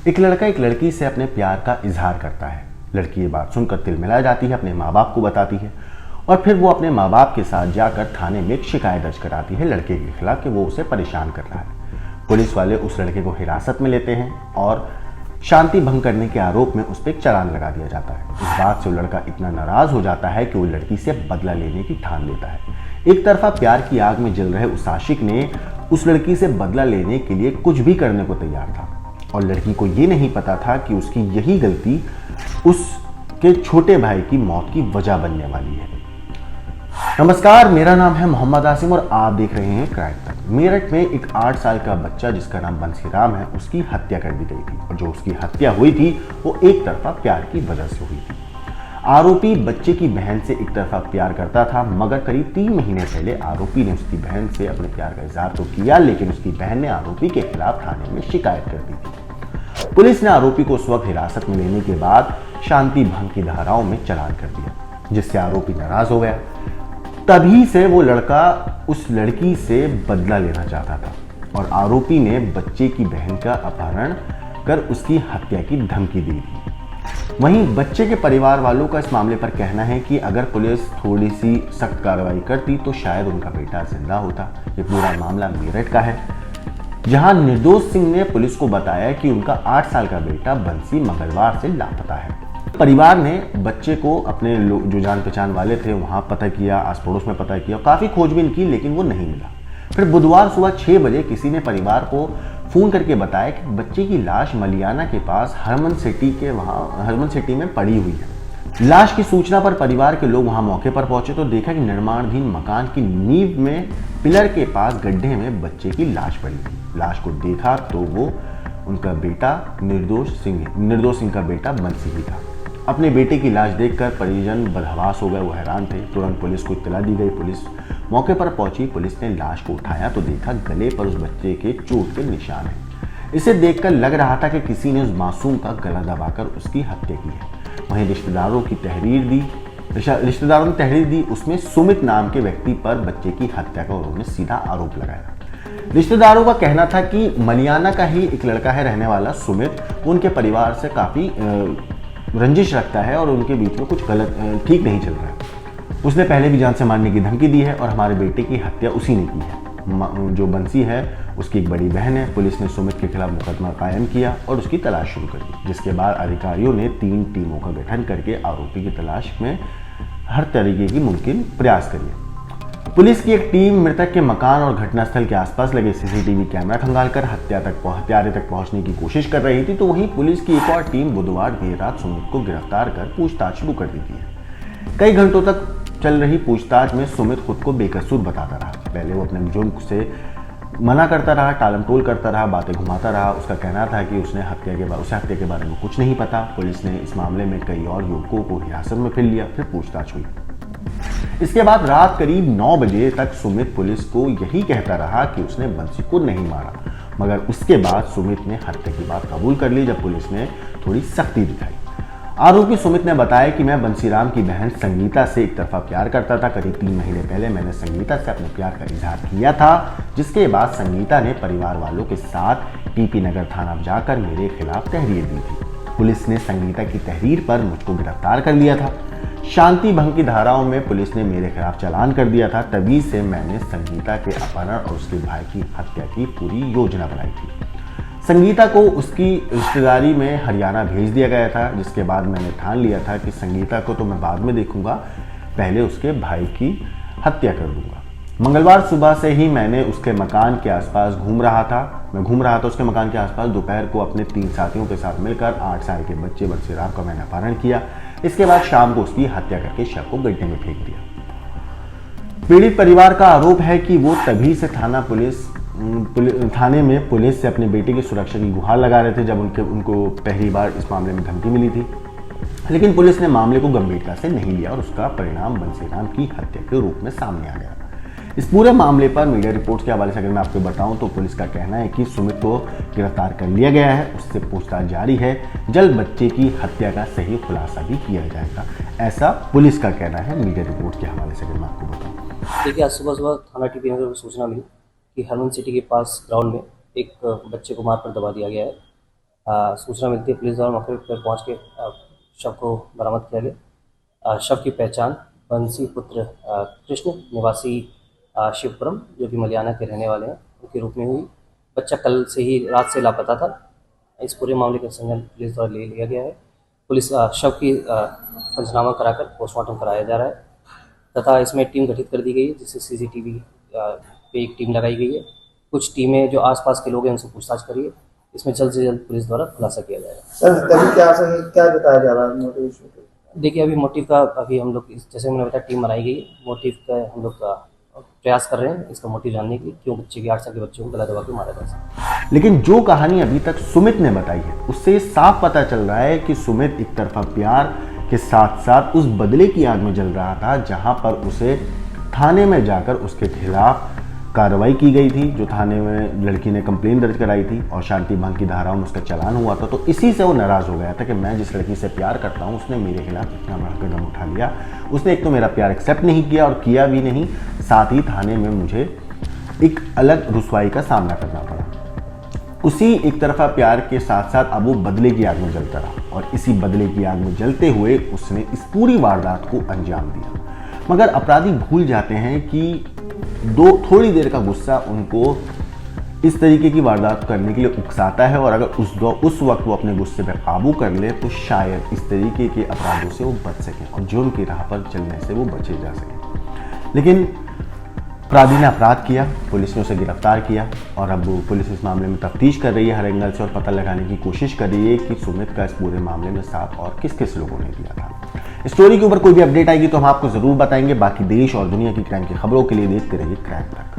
एक लड़का एक लड़की से अपने प्यार का इजहार करता है। लड़की ये बात सुनकर तिलमिला जाती है, अपने माँ बाप को बताती है और फिर वो अपने माँ बाप के साथ जाकर थाने में एक शिकायत दर्ज कराती है लड़के के खिलाफ कि वो उसे परेशान कर रहा है। पुलिस वाले उस लड़के को हिरासत में लेते हैं और शांति भंग करने के आरोप में उस पर एक चालान लगा दिया जाता है। इस बात से वो लड़का इतना नाराज हो जाता है कि वो लड़की से बदला लेने की ठान लेता है। एक तरफा प्यार की आग में जल रहे उस आशिक ने उस लड़की से बदला लेने के लिए कुछ भी करने को तैयार था और लड़की को ये नहीं पता था कि उसकी यही गलती उसके छोटे भाई की मौत की वजह बनने वाली है। नमस्कार, मेरा नाम है मोहम्मद आसिम और आप देख रहे हैं क्राइम तक। मेरठ में एक 8 साल का बच्चा जिसका नाम बंसीराम है, उसकी हत्या कर दी गई थी और जो उसकी हत्या हुई थी वो एक तरफा प्यार की वजह से हुई थी। आरोपी बच्चे की बहन से एक तरफा प्यार करता था, मगर करीब 3 महीने पहले आरोपी ने उसकी बहन से अपने प्यार का इजहार तो किया, लेकिन उसकी बहन ने आरोपी के खिलाफ थाने में शिकायत कर दी थी। पुलिस ने आरोपी को उस वक्त हिरासत में लेने के बाद शांति भंग की धाराओं में चालान कर दिया, जिससे आरोपी नाराज हो गया। तभी से वो लड़का उस लड़की से बदला लेना चाहता था और आरोपी ने बच्चे की बहन का अपहरण कर उसकी हत्या की धमकी दी थी। वहीं बच्चे के परिवार वालों का इस मामले पर कहना है कि अगर पुलिस थोड़ी सी सख्त कार्रवाई करती तो शायद उनका बेटा जिंदा होता। ये पूरा मामला मेरठ का है, जहां निर्दोष सिंह ने पुलिस को बताया कि उनका 8 साल का बेटा बंसी मंगलवार से लापता है। परिवार ने बच्चे को अपने जो जान पहचान वाले थे वहां पता किया, आस पड़ोस में पता किया, काफी खोजबीन की, लेकिन वो नहीं मिला। फिर बुधवार सुबह 6 बजे किसी ने परिवार को फोन करके बताया कि बच्चे की लाश मलियाना के पास हरमन सिटी में पड़ी हुई है। लाश की सूचना पर परिवार के लोग वहां मौके पर पहुंचे तो देखा कि निर्माणाधीन मकान की नींव में पिलर के पास गड्ढे में बच्चे की लाश पड़ी थी। लाश को देखा तो वो उनका बेटा निर्दोष सिंह का बेटा बंसी ही था। अपने बेटे की लाश देखकर परिजन बदहवास हो गए, वो हैरान थे। तुरंत पुलिस को इत्तला दी गई। पुलिस मौके पर पहुंची। पुलिस ने लाश को उठाया तो देखा गले पर उस बच्चे के चोट के निशान हैं। इसे देखकर लग रहा था कि किसी ने उस मासूम का गला दबाकर उसकी हत्या की है। वहीं रिश्तेदारों ने तहरीर दी। उसमें सुमित नाम के व्यक्ति पर बच्चे की हत्या का उन्होंने सीधा आरोप लगाया। रिश्तेदारों का कहना था कि मलियाना का ही एक लड़का है रहने वाला सुमित, वो उनके परिवार से काफ़ी रंजिश रखता है और उनके बीच में कुछ गलत ठीक नहीं चल रहा है। उसने पहले भी जान से मारने की धमकी दी है और हमारे बेटे की हत्या उसी ने की है। जो बंसी है उसकी एक बड़ी बहन है। पुलिस ने सुमित के खिलाफ मुकदमा कायम किया और उसकी तलाश शुरू कर दी, जिसके बाद अधिकारियों ने 3 टीमों का गठन करके आरोपी की तलाश में हर तरीके की मुमकिन प्रयास किए। पुलिस की एक टीम मृतक के मकान और घटनास्थल के आसपास लगे सीसीटीवी कैमरा खंगालकर हत्यारे तक पहुंचने की कोशिश कर रही थी। तो वहीं पुलिस की एक और टीम बुधवार देर रात सुमित को गिरफ्तार कर पूछताछ शुरू कर दी थी। कई घंटों तक चल रही पूछताछ में सुमित खुद को बेकसूर बताता रहा। पहले वो अपने जुर्म से मना करता रहा, टालमटोल करता रहा, बातें घुमाता रहा। उसका कहना था कि उसे हत्या के बारे में कुछ नहीं पता। पुलिस ने इस मामले में कई और युवकों को हिरासत में फिर लिया। फिर पूछताछ हुई। इसके बाद रात करीब 9 बजे तक सुमित पुलिस को यही कहता रहा कि उसने बंसी को नहीं मारा, मगर उसके बाद सुमित ने हत्या की बात कबूल कर ली जब पुलिस ने थोड़ी सख्ती दिखाई। आरोपी सुमित ने बताया कि मैं बंसीराम की बहन संगीता से एक तरफा प्यार करता था। करीब 3 महीने पहले मैंने संगीता से अपने प्यार का इजहार किया था, जिसके बाद संगीता ने परिवार वालों के साथ टीपी नगर थाना जाकर मेरे खिलाफ तहरीर दी थी। पुलिस ने संगीता की तहरीर पर मुझको गिरफ्तार कर लिया था। शांति भंग की धाराओं में पुलिस ने मेरे खिलाफ चालान कर दिया था। तभी से मैंने संगीता के अपहरण और उसके भाई की हत्या की पूरी योजना बनाई थी। संगीता को उसकी रिश्तेदारी में हरियाणा भेज दिया गया था, जिसके बाद मैंने ठान लिया था कि संगीता को तो मैं बाद में देखूंगा, पहले उसके भाई की हत्या कर दूंगा। मंगलवार सुबह से ही मैंने उसके मकान के आसपास घूम रहा था उसके मकान के आसपास। दोपहर को अपने 3 साथियों के साथ मिलकर 8 साल के बच्चे बंसीराम का मैंने अपहरण किया। इसके बाद शाम को उसकी हत्या करके शव को गड्ढे में फेंक दिया। पीड़ित परिवार का आरोप है कि वो तभी से थाने में पुलिस से अपने बेटे की सुरक्षा की गुहार लगा रहे थे जब उनको पहली बार इस मामले में धमकी मिली थी, लेकिन पुलिस ने मामले को गंभीरता से नहीं लिया और उसका परिणाम बंसीराम की हत्या के रूप में सामने आ गया। इस पूरे मामले पर मीडिया रिपोर्ट्स के हवाले से अगर मैं आपको बताऊं तो पुलिस का कहना है कि सुमित को गिरफ्तार कर लिया गया है, उससे पूछताछ जारी है। जल्द बच्चे की हत्या का सही खुलासा भी किया जाएगा, ऐसा पुलिस का कहना है। मीडिया रिपोर्ट्स के हवाले से अगर मैं आपको बताऊं, देखिए, आज सुबह थाना टीपी नगर को सूचना मिली कि हरमन सिटी के पास ग्राउंड में एक बच्चे को मार कर दबा दिया गया है। सूचना मिलती है, पुलिस द्वारा मौके पर पहुँच के शव को बरामद किया गया। शव की पहचान बंसी पुत्र कृष्ण निवासी शिवपुरम, जो कि मलियाना के रहने वाले हैं, उनके रूप में हुई। बच्चा कल से ही रात से लापता था। इस पूरे मामले का संज्ञान पुलिस द्वारा ले लिया गया है। पुलिस शव की पंचनामा कराकर पोस्टमार्टम कराया जा रहा है तथा इसमें टीम गठित कर दी गई है, जिससे सीसीटीवी पे एक टीम लगाई गई है। कुछ टीमें जो आसपास के लोग हैं उनसे पूछताछ करिए। इसमें जल्द से जल्द पुलिस द्वारा खुलासा किया जाएगा। सर तभी क्या बताया जा रहा है मोटिवेशन? देखिए, अभी मोटिव का अभी हम लोग जैसे मैंने बताया टीम बनाई गई है। मोटिव का हम लोग प्रयास कर रहे हैं इसका मोटिव जानने के लिए, क्यों बच्चे के 8 साल के बच्चे को गला दबा के मारा जा सकता। लेकिन जो कहानी अभी तक सुमित ने बताई है उससे साफ पता चल रहा है कि सुमित एक तरफा प्यार के साथ साथ उस बदले की आग में जल रहा था, जहां पर उसे थाने में जाकर उसके खिलाफ कार्रवाई की गई थी। जो थाने में लड़की ने कंप्लेन दर्ज कराई थी और शांति भंग की धाराओं में उसका चालान हुआ था, तो इसी से वो नाराज़ हो गया था कि मैं जिस लड़की से प्यार करता हूँ उसने मेरे खिलाफ इतना बड़ा कदम उठा लिया। उसने एक तो मेरा प्यार एक्सेप्ट नहीं किया और किया भी नहीं, साथ ही थाने में मुझे एक अलग रुसवाई का सामना करना पड़ा। उसी एक तरफा प्यार के साथ साथ अब वो बदले की आग में जलता रहा और इसी बदले की आग में जलते हुए उसने इस पूरी वारदात को अंजाम दिया। मगर अपराधी भूल जाते हैं कि थोड़ी देर का गुस्सा उनको इस तरीके की वारदात करने के लिए उकसाता है, और अगर उस वक्त वो अपने गुस्से पर काबू कर ले तो शायद इस तरीके के अपराधों से वो बच सके और जुर्म की राह पर चलने से वो बचे जा सके। लेकिन अपराधी ने अपराध किया, पुलिस ने उसे गिरफ्तार किया और अब पुलिस इस मामले में तफ्तीश कर रही है हर एंगल से और पता लगाने की कोशिश कर रही है कि सुमित का इस पूरे मामले में साथ और किस किस लोगों ने दिया था। स्टोरी के ऊपर कोई भी अपडेट आएगी तो हम आपको ज़रूर बताएंगे। बाकी देश और दुनिया की क्राइम की खबरों के लिए देखते रहिए क्राइम तक।